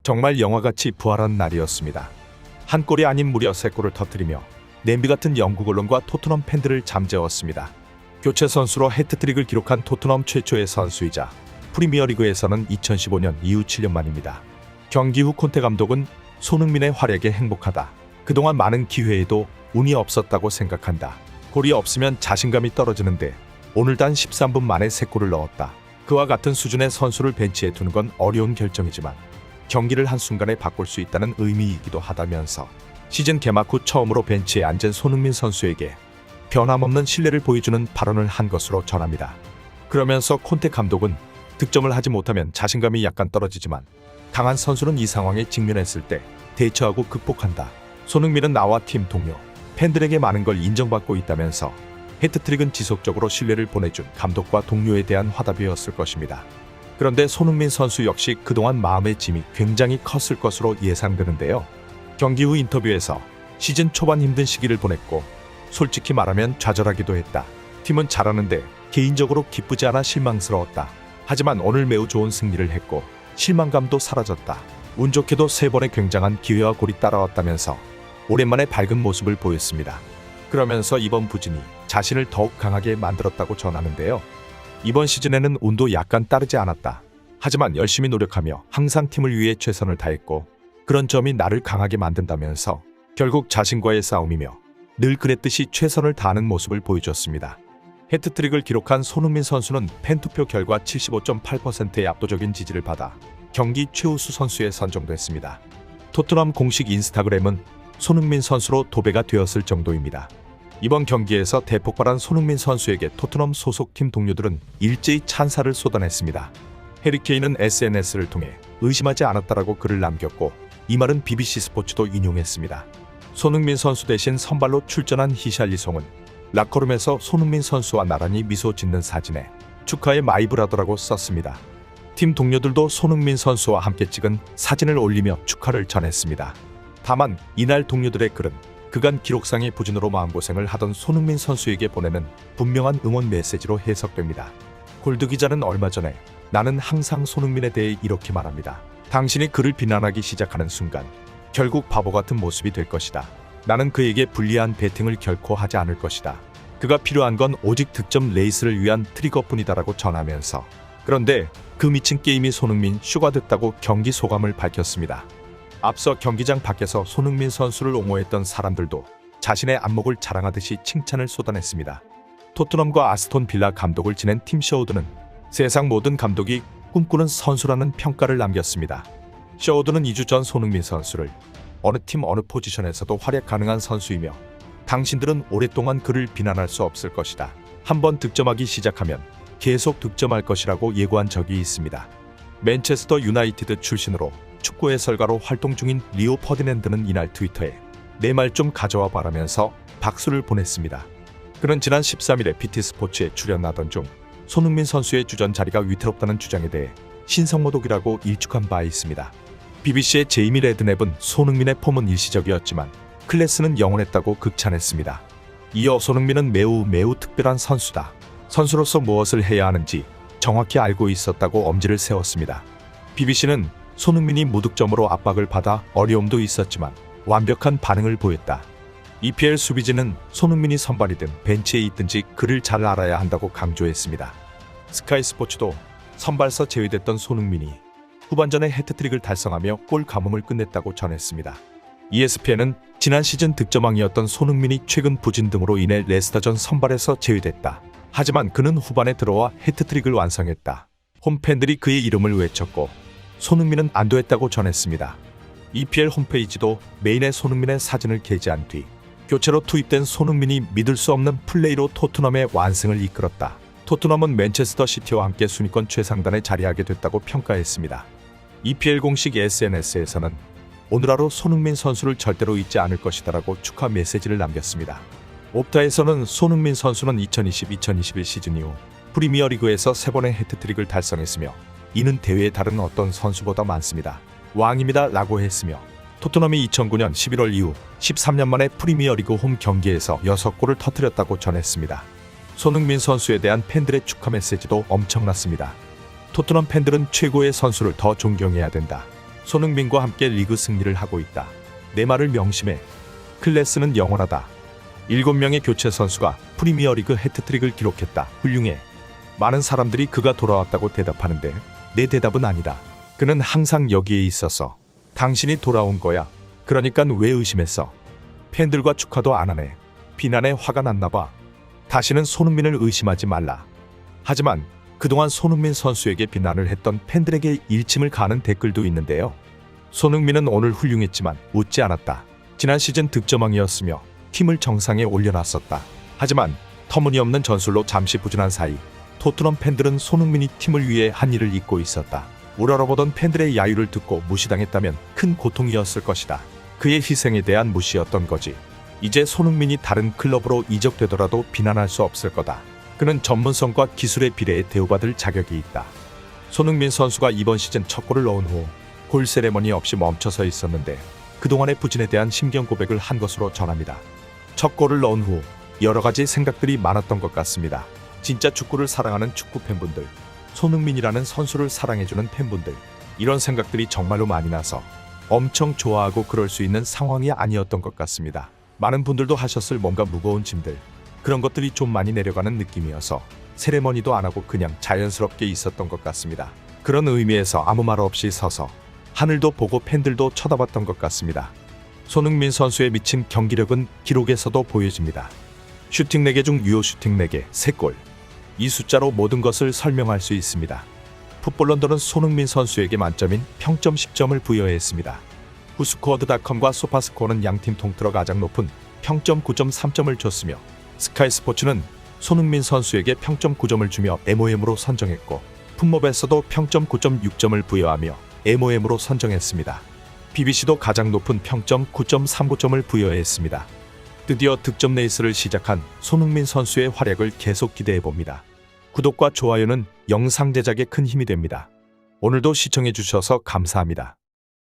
정말 영화같이 부활한 날이었습니다. 한 골이 아닌 무려 3골을 터뜨리며 냄비 같은 영국 언론과 토트넘 팬들을 잠재웠습니다. 교체 선수로 해트트릭을 기록한 토트넘 최초의 선수이자 프리미어리그에서는 2015년 이후 7년 만입니다. 경기 후 콘테 감독은 손흥민의 활약에 행복하다. 그동안 많은 기회에도 운이 없었다고 생각한다. 골이 없으면 자신감이 떨어지는데 오늘 단 13분 만에 3골을 넣었다. 그와 같은 수준의 선수를 벤치에 두는 건 어려운 결정이지만 경기를 한순간에 바꿀 수 있다는 의미이기도 하다면서 시즌 개막 후 처음으로 벤치에 앉은 손흥민 선수에게 변함없는 신뢰를 보여주는 발언을 한 것으로 전합니다. 그러면서 콘테 감독은 득점을 하지 못하면 자신감이 약간 떨어지지만 강한 선수는 이 상황에 직면했을 때 대처하고 극복한다. 손흥민은 나와 팀 동료, 팬들에게 많은 걸 인정받고 있다면서 해트트릭은 지속적으로 신뢰를 보내준 감독과 동료에 대한 화답이었을 것입니다. 그런데 손흥민 선수 역시 그동안 마음의 짐이 굉장히 컸을 것으로 예상되는데요. 경기 후 인터뷰에서 시즌 초반 힘든 시기를 보냈고 솔직히 말하면 좌절하기도 했다. 팀은 잘하는데 개인적으로 기쁘지 않아 실망스러웠다. 하지만 오늘 매우 좋은 승리를 했고 실망감도 사라졌다. 운 좋게도 3번의 굉장한 기회와 골이 따라왔다면서 오랜만에 밝은 모습을 보였습니다. 그러면서 이번 부진이 자신을 더욱 강하게 만들었다고 전하는데요. 이번 시즌에는 운도 약간 따르지 않았다. 하지만 열심히 노력하며 항상 팀을 위해 최선을 다했고 그런 점이 나를 강하게 만든다면서 결국 자신과의 싸움이며 늘 그랬듯이 최선을 다하는 모습을 보여줬습니다. 해트트릭을 기록한 손흥민 선수는 팬투표 결과 75.8%의 압도적인 지지를 받아 경기 최우수 선수에 선정됐습니다. 토트넘 공식 인스타그램은 손흥민 선수로 도배가 되었을 정도입니다. 이번 경기에서 대폭발한 손흥민 선수에게 토트넘 소속팀 동료들은 일제히 찬사를 쏟아냈습니다. 해리 케인은 SNS를 통해 의심하지 않았다라고 글을 남겼고 이 말은 BBC 스포츠도 인용했습니다. 손흥민 선수 대신 선발로 출전한 히샬리송은 라커룸에서 손흥민 선수와 나란히 미소 짓는 사진에 축하의 마이브라더라고 썼습니다. 팀 동료들도 손흥민 선수와 함께 찍은 사진을 올리며 축하를 전했습니다. 다만 이날 동료들의 글은 그간 기록상의 부진으로 마음고생을 하던 손흥민 선수에게 보내는 분명한 응원 메시지로 해석됩니다. 골드 기자는 얼마 전에 나는 항상 손흥민에 대해 이렇게 말합니다. 당신이 그를 비난하기 시작하는 순간 결국 바보 같은 모습이 될 것이다. 나는 그에게 불리한 배팅을 결코 하지 않을 것이다. 그가 필요한 건 오직 득점 레이스를 위한 트리거뿐이다라고 전하면서 그런데 그 미친 게임이 손흥민 슈가 됐다고 경기 소감을 밝혔습니다. 앞서 경기장 밖에서 손흥민 선수를 옹호했던 사람들도 자신의 안목을 자랑하듯이 칭찬을 쏟아냈습니다. 토트넘과 아스톤 빌라 감독을 지낸 팀 셔우드는 세상 모든 감독이 꿈꾸는 선수라는 평가를 남겼습니다. 셔우드는 2주 전 손흥민 선수를 어느 팀 어느 포지션에서도 활약 가능한 선수이며 당신들은 오랫동안 그를 비난할 수 없을 것이다. 한번 득점하기 시작하면 계속 득점할 것이라고 예고한 적이 있습니다. 맨체스터 유나이티드 출신으로 축구 해설가로 활동 중인 리오 퍼디낸드는 이날 트위터에 내 말 좀 가져와 바라면서 박수를 보냈습니다. 그는 지난 13일에 BT스포츠에 출연하던 중 손흥민 선수의 주전 자리가 위태롭다는 주장에 대해 신성모독이라고 일축한 바 있습니다. BBC의 제이미 레드냅은 손흥민의 폼은 일시적이었지만 클래스는 영원했다고 극찬했습니다. 이어 손흥민은 매우 특별한 선수다. 선수로서 무엇을 해야 하는지 정확히 알고 있었다고 엄지를 세웠습니다. BBC는 손흥민이 무득점으로 압박을 받아 어려움도 있었지만 완벽한 반응을 보였다. EPL 수비진은 손흥민이 선발이든 벤치에 있든지 그를 잘 알아야 한다고 강조했습니다. 스카이 스포츠도 선발서 제외됐던 손흥민이 후반전에 해트트릭을 달성하며 골 가뭄을 끝냈다고 전했습니다. ESPN은 지난 시즌 득점왕이었던 손흥민이 최근 부진 등으로 인해 레스터전 선발에서 제외됐다. 하지만 그는 후반에 들어와 해트트릭을 완성했다. 홈팬들이 그의 이름을 외쳤고 손흥민은 안도했다고 전했습니다. EPL 홈페이지도 메인에 손흥민의 사진을 게재한 뒤 교체로 투입된 손흥민이 믿을 수 없는 플레이로 토트넘의 완승을 이끌었다. 토트넘은 맨체스터 시티와 함께 순위권 최상단에 자리하게 됐다고 평가했습니다. EPL 공식 SNS에서는 오늘 하루 손흥민 선수를 절대로 잊지 않을 것이다라고 축하 메시지를 남겼습니다. 옵타에서는 손흥민 선수는 2020-2021 시즌 이후 프리미어리그에서 3번의 해트트릭을 달성했으며 이는 대회의 다른 어떤 선수보다 많습니다. 왕입니다 라고 했으며 토트넘이 2009년 11월 이후 13년 만에 프리미어리그 홈 경기에서 6골을 터뜨렸다고 전했습니다. 손흥민 선수에 대한 팬들의 축하 메시지도 엄청났습니다. 토트넘 팬들은 최고의 선수를 더 존경해야 된다. 손흥민과 함께 리그 승리를 하고 있다. 내 말을 명심해. 클래스는 영원하다. 7명의 교체 선수가 프리미어리그 해트트릭을 기록했다. 훌륭해. 많은 사람들이 그가 돌아왔다고 대답하는데 내 대답은 아니다. 그는 항상 여기에 있어서 당신이 돌아온 거야. 그러니깐 왜 의심했어? 팬들과 축하도 안 하네. 비난에 화가 났나 봐. 다시는 손흥민을 의심하지 말라. 하지만 그동안 손흥민 선수에게 비난을 했던 팬들에게 일침을 가는 댓글도 있는데요. 손흥민은 오늘 훌륭했지만 웃지 않았다. 지난 시즌 득점왕이었으며 팀을 정상에 올려놨었다. 하지만 터무니없는 전술로 잠시 부진한 사이 토트넘 팬들은 손흥민이 팀을 위해 한 일을 잊고 있었다. 우러러보던 팬들의 야유를 듣고 무시당했다면 큰 고통이었을 것이다. 그의 희생에 대한 무시였던 거지. 이제 손흥민이 다른 클럽으로 이적되더라도 비난할 수 없을 거다. 그는 전문성과 기술의 비례에 대우받을 자격이 있다. 손흥민 선수가 이번 시즌 첫 골을 넣은 후 골 세레머니 없이 멈춰서 있었는데 그동안의 부진에 대한 심경 고백을 한 것으로 전합니다. 첫 골을 넣은 후 여러 가지 생각들이 많았던 것 같습니다. 진짜 축구를 사랑하는 축구 팬분들, 손흥민이라는 선수를 사랑해주는 팬분들, 이런 생각들이 정말로 많이 나서 엄청 좋아하고 그럴 수 있는 상황이 아니었던 것 같습니다. 많은 분들도 하셨을 뭔가 무거운 짐들, 그런 것들이 좀 많이 내려가는 느낌이어서 세레머니도 안 하고 그냥 자연스럽게 있었던 것 같습니다. 그런 의미에서 아무 말 없이 서서 하늘도 보고 팬들도 쳐다봤던 것 같습니다. 손흥민 선수의 미친 경기력은 기록에서도 보여집니다. 슈팅 4개 중 유효 슈팅 4개, 3골. 이 숫자로 모든 것을 설명할 수 있습니다. 풋볼런더는 손흥민 선수에게 만점인 평점 10점을 부여했습니다. 후스코어드닷컴과 소파스코어는 양팀 통틀어 가장 높은 평점 9.3점을 줬으며 스카이스포츠는 손흥민 선수에게 평점 9점을 주며 MOM으로 선정했고 풋몹에서도 평점 9.6점을 부여하며 MOM으로 선정했습니다. BBC도 가장 높은 평점 9.39점을 부여했습니다. 드디어 득점 레이스를 시작한 손흥민 선수의 활약을 계속 기대해봅니다. 구독과 좋아요는 영상 제작에 큰 힘이 됩니다. 오늘도 시청해주셔서 감사합니다.